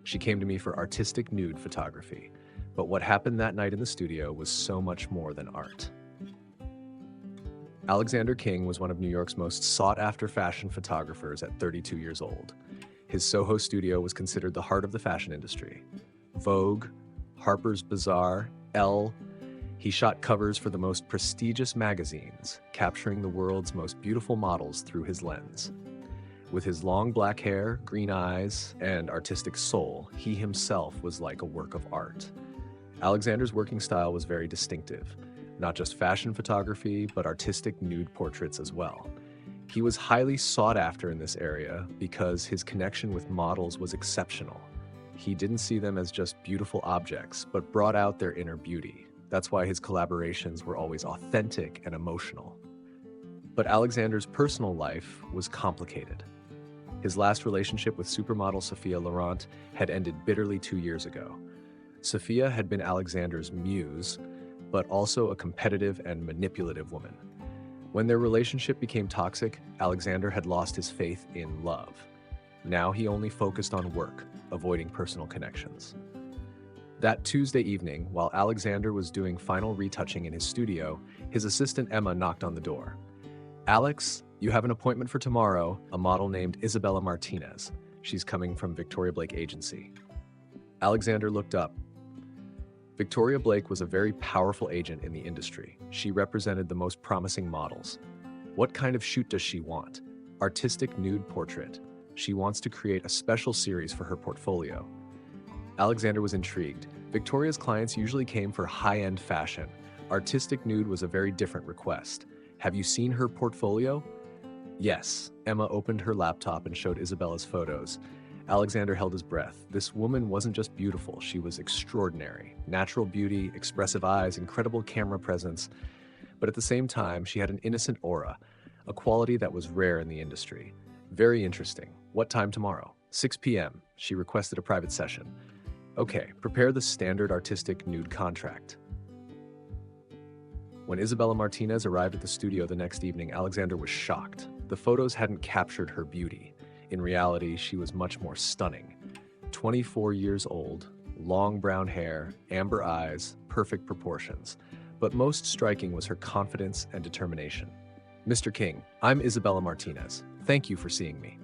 She came to me for artistic nude photography. But what happened that night in the studio was so much more than art. Alexander King was one of New York's most sought-after fashion photographers at 32 years old. His Soho studio was considered the heart of the fashion industry. Vogue, Harper's Bazaar, Elle. He shot covers for the most prestigious magazines, capturing the world's most beautiful models through his lens. With his long black hair, green eyes, and artistic soul, he himself was like a work of art. Alexander's working style was very distinctive, not just fashion photography, but artistic nude portraits as well. He was highly sought after in this area because his connection with models was exceptional. He didn't see them as just beautiful objects, but brought out their inner beauty. That's why his collaborations were always authentic and emotional. But Alexander's personal life was complicated. His last relationship with supermodel Sophia Laurent had ended bitterly 2 years ago. Sophia had been Alexander's muse, but also a competitive and manipulative woman. When their relationship became toxic, Alexander had lost his faith in love. Now he only focused on work, avoiding personal connections. That Tuesday evening, while Alexander was doing final retouching in his studio, his assistant Emma knocked on the door. "Alex, you have an appointment for tomorrow, a model named Isabella Martinez. She's coming from Victoria Blake Agency." Alexander looked up. Victoria Blake was a very powerful agent in the industry. She represented the most promising models. What kind of shoot does she want? Artistic nude portrait. She wants to create a special series for her portfolio. Alexander was intrigued. Victoria's clients usually came for high-end fashion. Artistic nude was a very different request. "Have you seen her portfolio?" Yes. Emma opened her laptop and showed Isabella's photos. Alexander held his breath. This woman wasn't just beautiful, she was extraordinary. Natural beauty, expressive eyes, incredible camera presence. But at the same time, she had an innocent aura, a quality that was rare in the industry. Very interesting. What time tomorrow? 6 p.m. She requested a private session. Okay, prepare the standard artistic nude contract. When Isabella Martinez arrived at the studio the next evening, Alexander was shocked. The photos hadn't captured her beauty. In reality, she was much more stunning. 24 years old, long brown hair, amber eyes, perfect proportions. But most striking was her confidence and determination. "Mr. King, I'm Isabella Martinez. Thank you for seeing me.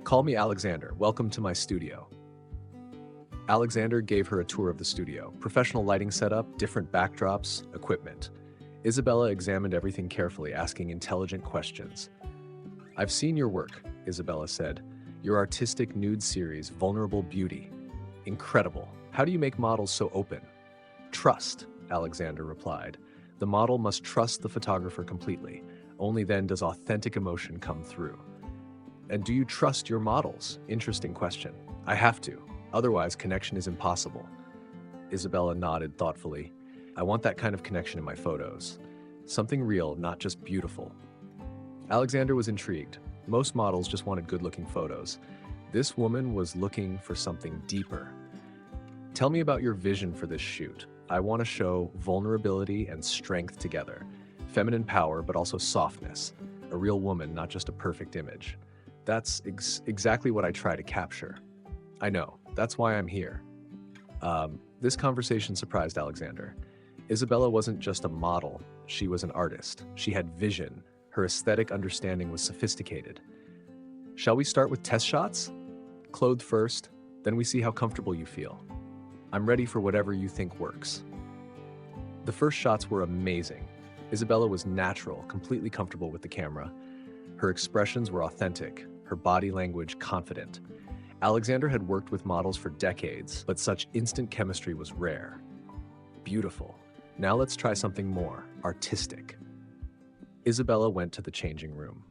Call me Alexander. Welcome to my studio." Alexander gave her a tour of the studio. Professional lighting setup, different backdrops, equipment. Isabella examined everything carefully, asking intelligent questions. "I've seen your work," Isabella said. "Your artistic nude series, Vulnerable Beauty. Incredible. How do you make models so open?" "Trust," Alexander replied. "The model must trust the photographer completely. Only then does authentic emotion come through." "And do you trust your models?" Interesting question. "I have to. Otherwise, connection is impossible." Isabella nodded thoughtfully. "I want that kind of connection in my photos. Something real, not just beautiful." Alexander was intrigued. Most models just wanted good-looking photos. This woman was looking for something deeper. "Tell me about your vision for this shoot. I want to show vulnerability and strength together. Feminine power, but also softness. A real woman, not just a perfect image." "That's exactly what I try to capture." "I know. That's why I'm here." This conversation surprised Alexander. Isabella wasn't just a model. She was an artist. She had vision. Her aesthetic understanding was sophisticated. "Shall we start with test shots? Clothed first, then we see how comfortable you feel. I'm ready for whatever you think works." The first shots were amazing. Isabella was natural, completely comfortable with the camera. Her expressions were authentic, her body language confident. Alexander had worked with models for decades, but such instant chemistry was rare. Beautiful. Now let's try something more artistic. Isabella went to the changing room.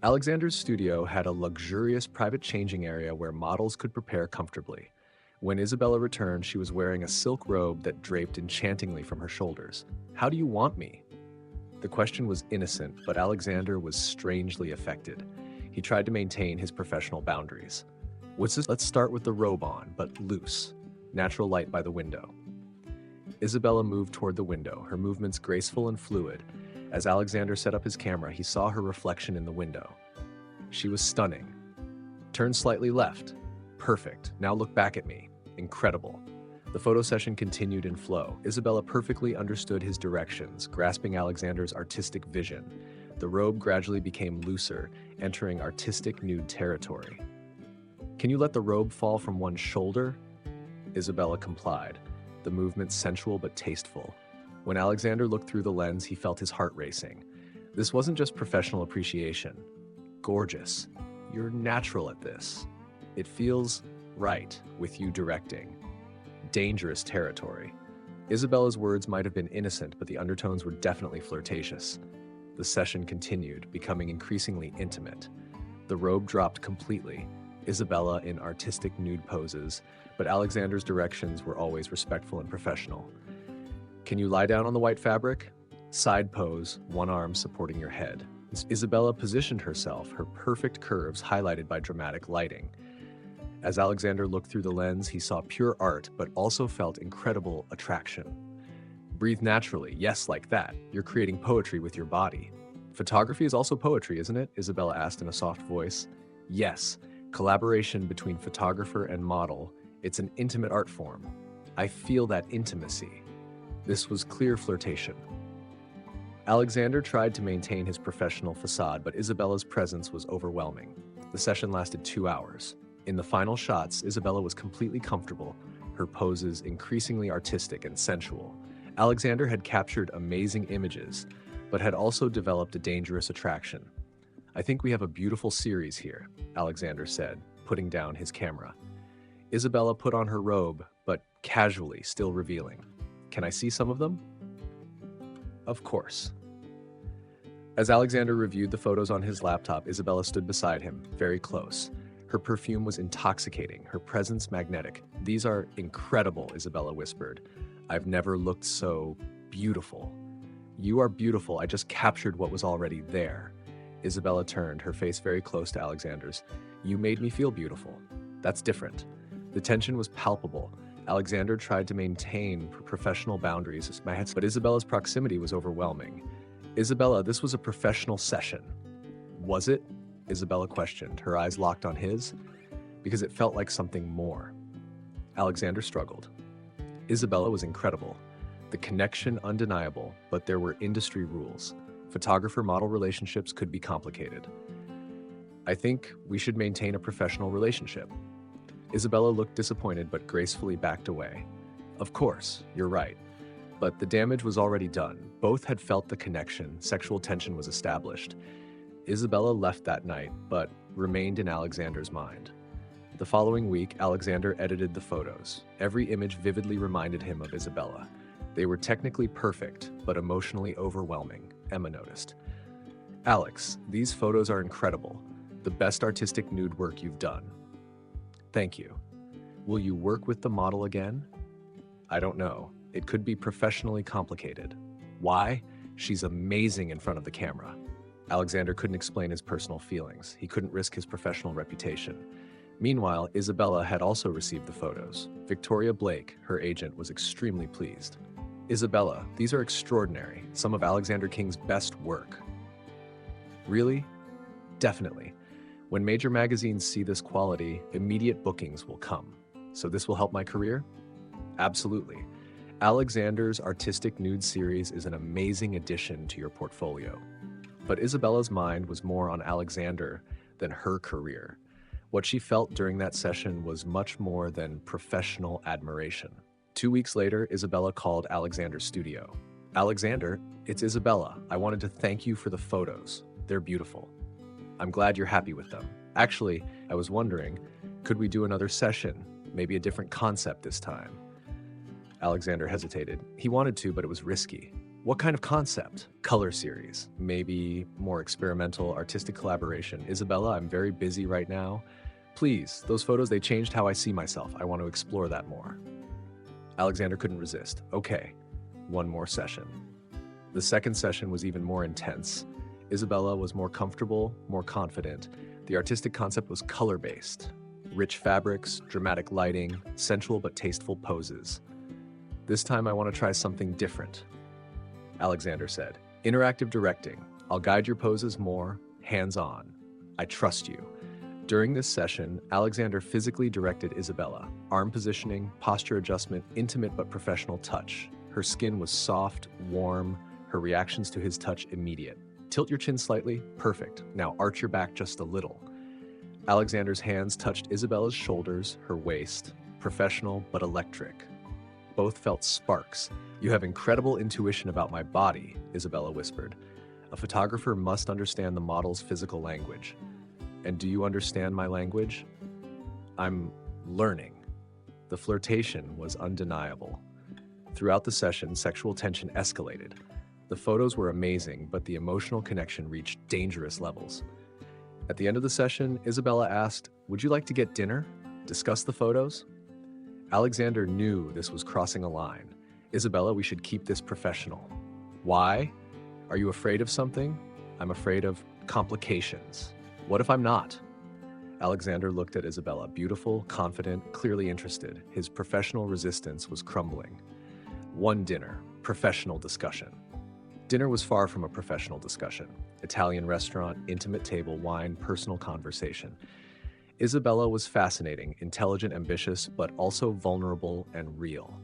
Alexander's studio had a luxurious private changing area where models could prepare comfortably. When Isabella returned, she was wearing a silk robe that draped enchantingly from her shoulders. "How do you want me?" The question was innocent, but Alexander was strangely affected. He tried to maintain his professional boundaries. Let's start with the robe on, but loose. Natural light by the window." Isabella moved toward the window, her movements graceful and fluid. As Alexander set up his camera, he saw her reflection in the window. She was stunning. "Turn slightly left. Perfect. Now look back at me. Incredible. The photo session continued in flow. Isabella perfectly understood his directions, grasping Alexander's artistic vision. The robe gradually became looser, entering artistic nude territory. Can you let the robe fall from one shoulder? Isabella complied, the movement sensual but tasteful. When Alexander looked through the lens, he felt his heart racing. This wasn't just professional appreciation. Gorgeous. You're natural at this. It feels right with you directing. Dangerous territory. Isabella's words might have been innocent, but the undertones were definitely flirtatious. The session continued, becoming increasingly intimate. The robe dropped completely, Isabella in artistic nude poses, but Alexander's directions were always respectful and professional. Can you lie down on the white fabric? Side pose, one arm supporting your head. Isabella positioned herself, her perfect curves highlighted by dramatic lighting. As Alexander looked through the lens, he saw pure art, but also felt incredible attraction. Breathe naturally, yes, like that. You're creating poetry with your body. Photography is also poetry, isn't it? Isabella asked in a soft voice. Yes, collaboration between photographer and model. It's an intimate art form. I feel that intimacy. This was clear flirtation. Alexander tried to maintain his professional facade, but Isabella's presence was overwhelming. The session lasted 2 hours. In the final shots, Isabella was completely comfortable, her poses increasingly artistic and sensual. Alexander had captured amazing images, but had also developed a dangerous attraction. I think we have a beautiful series here, Alexander said, putting down his camera. Isabella put on her robe, but casually, still revealing. Can I see some of them? Of course. As Alexander reviewed the photos on his laptop, Isabella stood beside him, very close. Her perfume was intoxicating, her presence magnetic. These are incredible, Isabella whispered. I've never looked so beautiful. You are beautiful, I just captured what was already there. Isabella turned, her face very close to Alexander's. You made me feel beautiful. That's different. The tension was palpable. Alexander tried to maintain professional boundaries, but Isabella's proximity was overwhelming. Isabella, this was a professional session. Was it? Isabella questioned, her eyes locked on his, because it felt like something more. Alexander struggled. Isabella was incredible. The connection undeniable, but there were industry rules. Photographer-model relationships could be complicated. I think we should maintain a professional relationship. Isabella looked disappointed but gracefully backed away. Of course, you're right. But the damage was already done. Both had felt the connection, sexual tension was established. Isabella left that night, but remained in Alexander's mind. The following week, Alexander edited the photos. Every image vividly reminded him of Isabella. They were technically perfect, but emotionally overwhelming, Emma noticed. Alex, these photos are incredible. The best artistic nude work you've done. Thank you. Will you work with the model again? I don't know. It could be professionally complicated. Why? She's amazing in front of the camera. Alexander couldn't explain his personal feelings. He couldn't risk his professional reputation. Meanwhile, Isabella had also received the photos. Victoria Blake, her agent, was extremely pleased. Isabella, these are extraordinary. Some of Alexander King's best work. Really? Definitely. When major magazines see this quality, immediate bookings will come. So this will help my career? Absolutely. Alexander's artistic nude series is an amazing addition to your portfolio. But Isabella's mind was more on Alexander than her career. What she felt during that session was much more than professional admiration. 2 weeks later, Isabella called Alexander's studio. Alexander, it's Isabella. I wanted to thank you for the photos. They're beautiful. I'm glad you're happy with them. Actually, I was wondering, could we do another session? Maybe a different concept this time? Alexander hesitated. He wanted to, but it was risky. What kind of concept? Color series. Maybe more experimental artistic collaboration. Isabella, I'm very busy right now. Please, those photos, they changed how I see myself. I want to explore that more. Alexander couldn't resist. Okay, one more session. The second session was even more intense. Isabella was more comfortable, more confident. The artistic concept was color-based. Rich fabrics, dramatic lighting, sensual but tasteful poses. This time I want to try something different. Alexander said, interactive directing. I'll guide your poses more, hands-on. I trust you. During this session, Alexander physically directed Isabella. Arm positioning, posture adjustment, intimate but professional touch. Her skin was soft, warm, her reactions to his touch immediate. Tilt your chin slightly, perfect. Now arch your back just a little. Alexander's hands touched Isabella's shoulders, her waist. Professional but electric. Both felt sparks. You have incredible intuition about my body, Isabella whispered. A photographer must understand the model's physical language. And do you understand my language? I'm learning. The flirtation was undeniable. Throughout the session, sexual tension escalated. The photos were amazing, but the emotional connection reached dangerous levels. At the end of the session, Isabella asked, "Would you like to get dinner? Discuss the photos?" Alexander knew this was crossing a line. "Isabella, we should keep this professional." "Why? Are you afraid of something?" "I'm afraid of complications." "What if I'm not?" Alexander looked at Isabella, beautiful, confident, clearly interested. His professional resistance was crumbling. One dinner, professional discussion. Dinner was far from a professional discussion. Italian restaurant, intimate table, wine, personal conversation. Isabella was fascinating, intelligent, ambitious, but also vulnerable and real.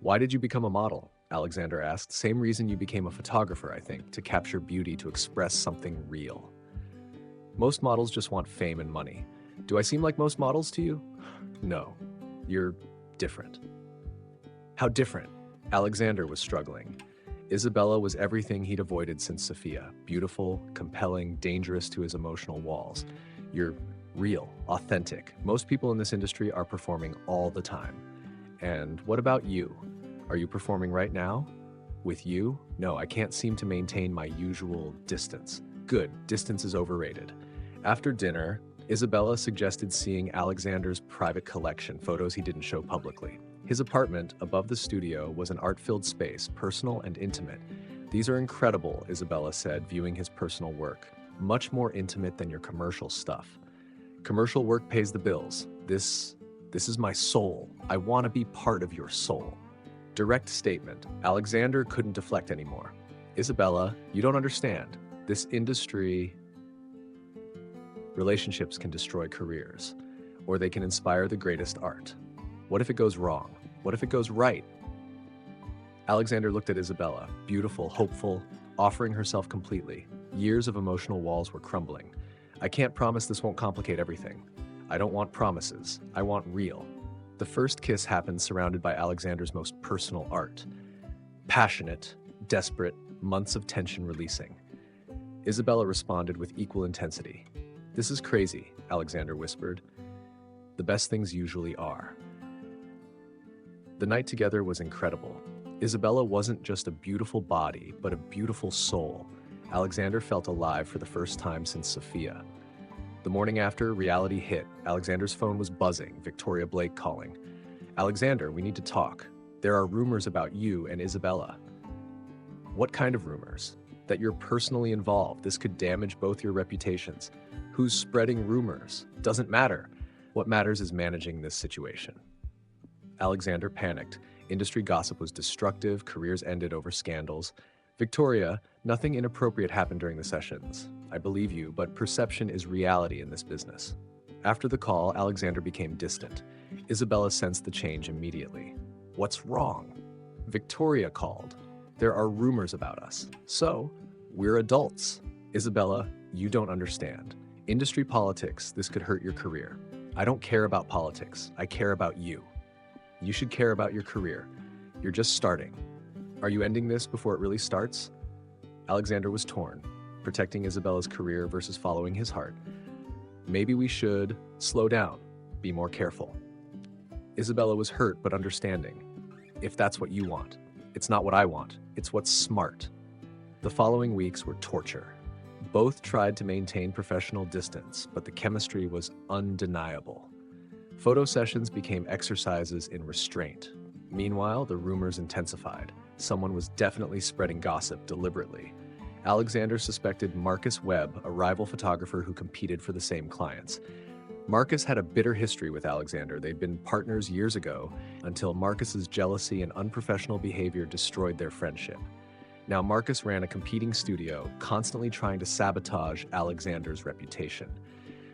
"Why did you become a model?" Alexander asked. "Same reason you became a photographer, I think, to capture beauty, to express something real." "Most models just want fame and money. Do I seem like most models to you?" "No, you're different." "How different?" Alexander was struggling. Isabella was everything he'd avoided since Sophia. Beautiful, compelling, dangerous to his emotional walls. "You're real, authentic. Most people in this industry are performing all the time." "And what about you? Are you performing right now?" "With you? No, I can't seem to maintain my usual distance." "Good, distance is overrated." After dinner, Isabella suggested seeing Alexander's private collection, photos he didn't show publicly. His apartment, above the studio, was an art-filled space, personal and intimate. "These are incredible," Isabella said, viewing his personal work. "Much more intimate than your commercial stuff." "Commercial work pays the bills. This is my soul. I want to be part of your soul." Direct statement. Alexander couldn't deflect anymore. "Isabella, you don't understand. This industry... Relationships can destroy careers, or they can inspire the greatest art. What if it goes wrong? What if it goes right?" Alexander looked at Isabella, beautiful, hopeful, offering herself completely. Years of emotional walls were crumbling. "I can't promise this won't complicate everything. I don't want promises. I want real." The first kiss happened surrounded by Alexander's most personal art. Passionate, desperate, months of tension releasing. Isabella responded with equal intensity. "This is crazy," Alexander whispered. "The best things usually are." The night together was incredible. Isabella wasn't just a beautiful body, but a beautiful soul. Alexander felt alive for the first time since Sophia. The morning after, reality hit. Alexander's phone was buzzing, Victoria Blake calling. "Alexander, we need to talk. There are rumors about you and Isabella." "What kind of rumors?" "That you're personally involved. This could damage both your reputations." "Who's spreading rumors?" "Doesn't matter. What matters is managing this situation." Alexander panicked. Industry gossip was destructive, careers ended over scandals. "Victoria, nothing inappropriate happened during the sessions. I believe you, but perception is reality in this business." After the call, Alexander became distant. Isabella sensed the change immediately. "What's wrong?" "Victoria called. There are rumors about us. So, we're adults." "Isabella, you don't understand. Industry politics, this could hurt your career." "I don't care about politics. I care about you." "You should care about your career. You're just starting." "Are you ending this before it really starts?" Alexander was torn, protecting Isabella's career versus following his heart. "Maybe we should slow down, be more careful." Isabella was hurt but understanding. "If that's what you want. It's not what I want. It's what's smart." The following weeks were torture. Both tried to maintain professional distance, but the chemistry was undeniable. Photo sessions became exercises in restraint. Meanwhile, the rumors intensified. Someone was definitely spreading gossip deliberately. Alexander suspected Marcus Webb, a rival photographer who competed for the same clients. Marcus had a bitter history with Alexander. They'd been partners years ago until Marcus's jealousy and unprofessional behavior destroyed their friendship. Now Marcus ran a competing studio, constantly trying to sabotage Alexander's reputation.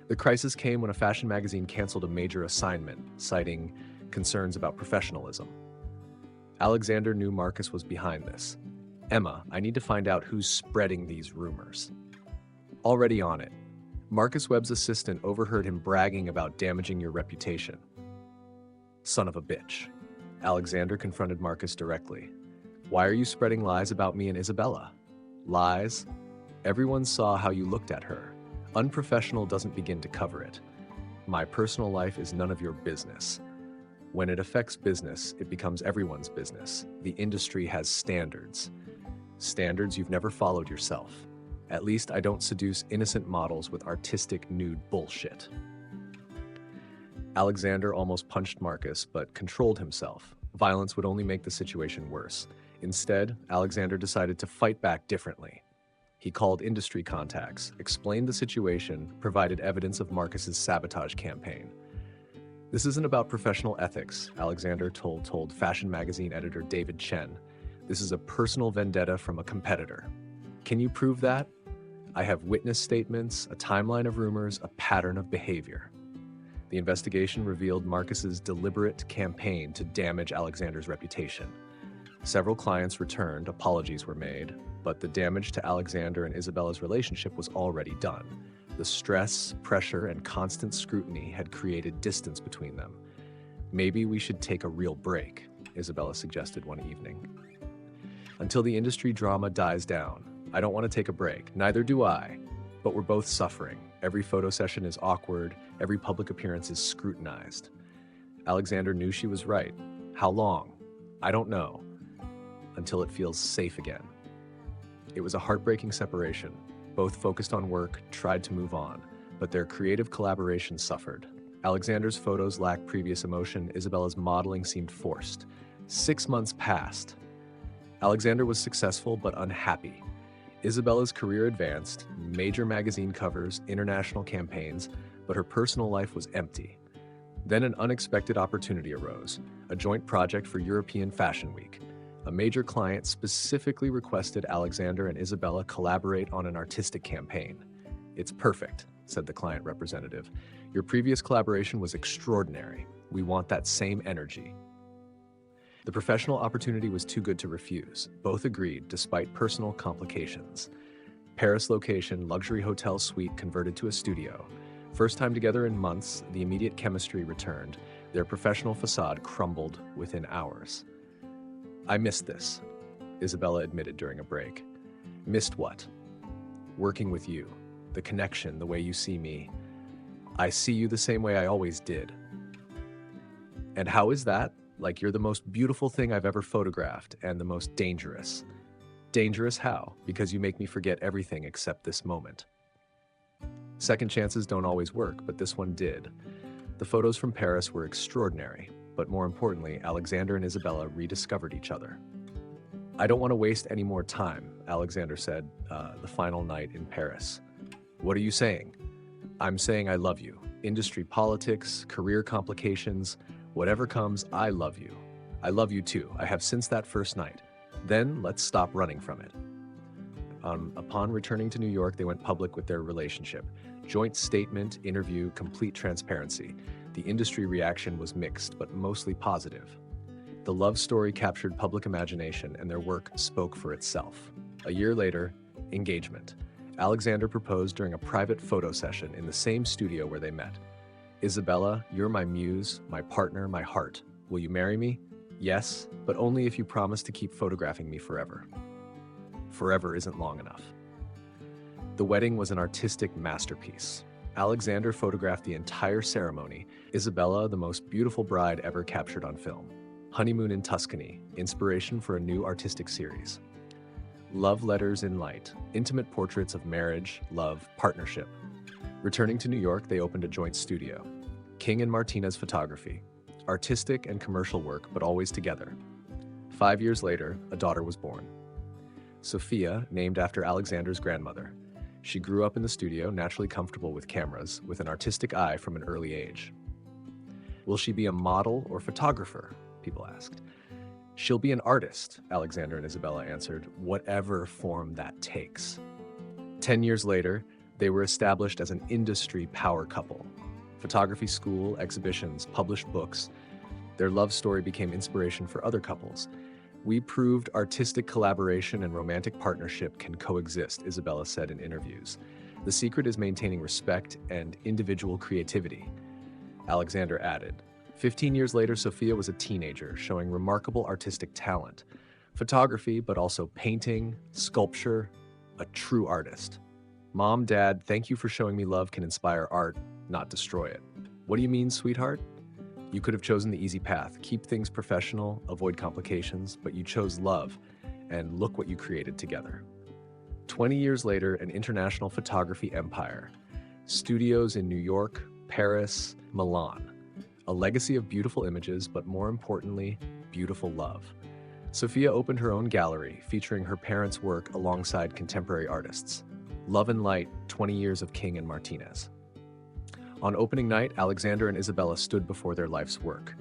The crisis came when a fashion magazine canceled a major assignment, citing concerns about professionalism. Alexander knew Marcus was behind this. "Emma, I need to find out who's spreading these rumors." Already on it, Marcus Webb's assistant overheard him bragging about damaging your reputation. "Son of a bitch." Alexander confronted Marcus directly. "Why are you spreading lies about me and Isabella?" "Lies? Everyone saw how you looked at her. Unprofessional doesn't begin to cover it. My personal life is none of your business. When it affects business, it becomes everyone's business. The industry has standards. Standards you've never followed yourself. At least I don't seduce innocent models with artistic nude bullshit." Alexander almost punched Marcus, but controlled himself. Violence would only make the situation worse. Instead, Alexander decided to fight back differently. He called industry contacts, explained the situation, provided evidence of Marcus's sabotage campaign. "This isn't about professional ethics," Alexander told fashion magazine editor David Chen. "This is a personal vendetta from a competitor. Can you prove that? I have witness statements, a timeline of rumors, a pattern of behavior." The investigation revealed Marcus's deliberate campaign to damage Alexander's reputation. Several clients returned, apologies were made, but the damage to Alexander and Isabella's relationship was already done. The stress, pressure, and constant scrutiny had created distance between them. "Maybe we should take a real break," Isabella suggested one evening. "Until the industry drama dies down. I don't want to take a break, neither do I. But we're both suffering. Every photo session is awkward, every public appearance is scrutinized." Alexander knew she was right. How long? I don't know. Until it feels safe again. It was a heartbreaking separation. Both focused on work, tried to move on, but their creative collaboration suffered. Alexander's photos lacked previous emotion, Isabella's modeling seemed forced. 6 months passed. Alexander was successful but unhappy. Isabella's career advanced, major magazine covers, international campaigns, but her personal life was empty. Then an unexpected opportunity arose, a joint project for European Fashion Week. A major client specifically requested Alexander and Isabella collaborate on an artistic campaign. "It's perfect," said the client representative. "Your previous collaboration was extraordinary. We want that same energy." The professional opportunity was too good to refuse. Both agreed, despite personal complications. Paris location, luxury hotel suite converted to a studio. First time together in months, the immediate chemistry returned. Their professional facade crumbled within hours. "I missed this," Isabella admitted during a break. "Missed what?" "Working with you. The connection, the way you see me. I see you the same way I always did." "And how is that? Like you're the most beautiful thing I've ever photographed and the most dangerous." "Dangerous how? Because you make me forget everything except this moment." Second chances don't always work, but this one did. The photos from Paris were extraordinary, but more importantly, Alexander and Isabella rediscovered each other. "I don't want to waste any more time," Alexander said the final night in Paris. "What are you saying?" "I'm saying I love you. Industry politics, career complications, whatever comes, I love you. I love you too. I have since that first night. Then let's stop running from it." Upon returning to New York, they went public with their relationship. Joint statement, interview, complete transparency. The industry reaction was mixed, but mostly positive. The love story captured public imagination, and their work spoke for itself. A year later, engagement. Alexander proposed during a private photo session in the same studio where they met. "Isabella, you're my muse, my partner, my heart. Will you marry me?" "Yes, but only if you promise to keep photographing me forever." Forever isn't long enough. The wedding was an artistic masterpiece. Alexander photographed the entire ceremony. Isabella, the most beautiful bride ever captured on film. Honeymoon in Tuscany, inspiration for a new artistic series. Love letters in light, intimate portraits of marriage, love, partnership. Returning to New York, they opened a joint studio. King and Martinez Photography. Artistic and commercial work, but always together. 5 years later, a daughter was born. Sophia, named after Alexander's grandmother. She grew up in the studio, naturally comfortable with cameras, with an artistic eye from an early age. "Will she be a model or photographer?" people asked. "She'll be an artist," Alexander and Isabella answered, "whatever form that takes." 10 years later, They were established as an industry power couple. Photography school, exhibitions, published books. Their love story became inspiration for other couples. We proved artistic collaboration and romantic partnership can coexist, Isabella said in interviews. The secret is maintaining respect and individual creativity, Alexander added. 15 years later, Sophia was a teenager, showing remarkable artistic talent. Photography, but also painting, sculpture, a true artist. Mom, Dad, thank you for showing me love can inspire art, not destroy it. What do you mean, sweetheart? You could have chosen the easy path, keep things professional, avoid complications, but you chose love, and look what you created together. 20 years later, an international photography empire. Studios in New York, Paris, Milan. A legacy of beautiful images, but more importantly, beautiful love. Sophia opened her own gallery, featuring her parents' work alongside contemporary artists. Love and Light, 20 Years of King and Martinez. On opening night, Alexander and Isabella stood before their life's work.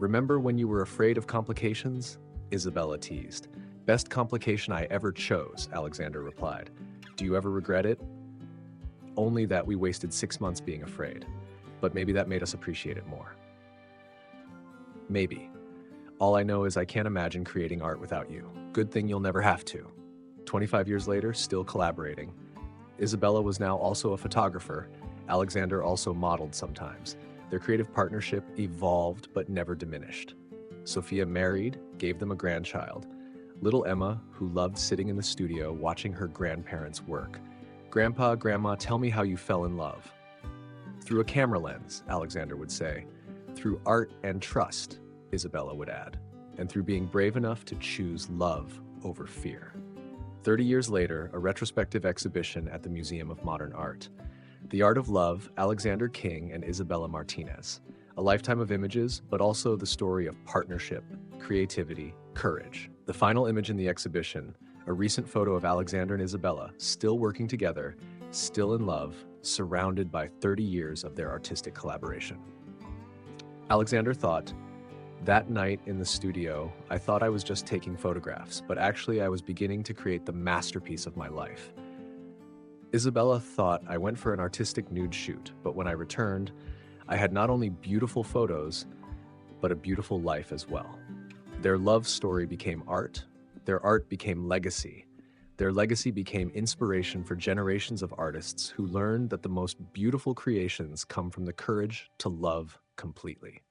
Remember when you were afraid of complications? Isabella teased. Best complication I ever chose, Alexander replied. Do you ever regret it? Only that we wasted 6 months being afraid. But maybe that made us appreciate it more. Maybe. All I know is I can't imagine creating art without you. Good thing you'll never have to. 25 years later, still collaborating. Isabella was now also a photographer. Alexander also modeled sometimes. Their creative partnership evolved but never diminished. Sophia married, gave them a grandchild. Little Emma, who loved sitting in the studio watching her grandparents work. Grandpa, Grandma, tell me how you fell in love. Through a camera lens, Alexander would say. Through art and trust, Isabella would add. And through being brave enough to choose love over fear. 30 years later, a retrospective exhibition at the Museum of Modern Art. The Art of Love, Alexander King and Isabella Martinez. A lifetime of images, but also the story of partnership, creativity, courage. The final image in the exhibition, a recent photo of Alexander and Isabella, still working together, still in love, surrounded by 30 years of their artistic collaboration. Alexander thought, that night in the studio, I thought I was just taking photographs, but actually I was beginning to create the masterpiece of my life. Isabella thought I went for an artistic nude shoot, but when I returned, I had not only beautiful photos, but a beautiful life as well. Their love story became art, their art became legacy. Their legacy became inspiration for generations of artists who learned that the most beautiful creations come from the courage to love completely.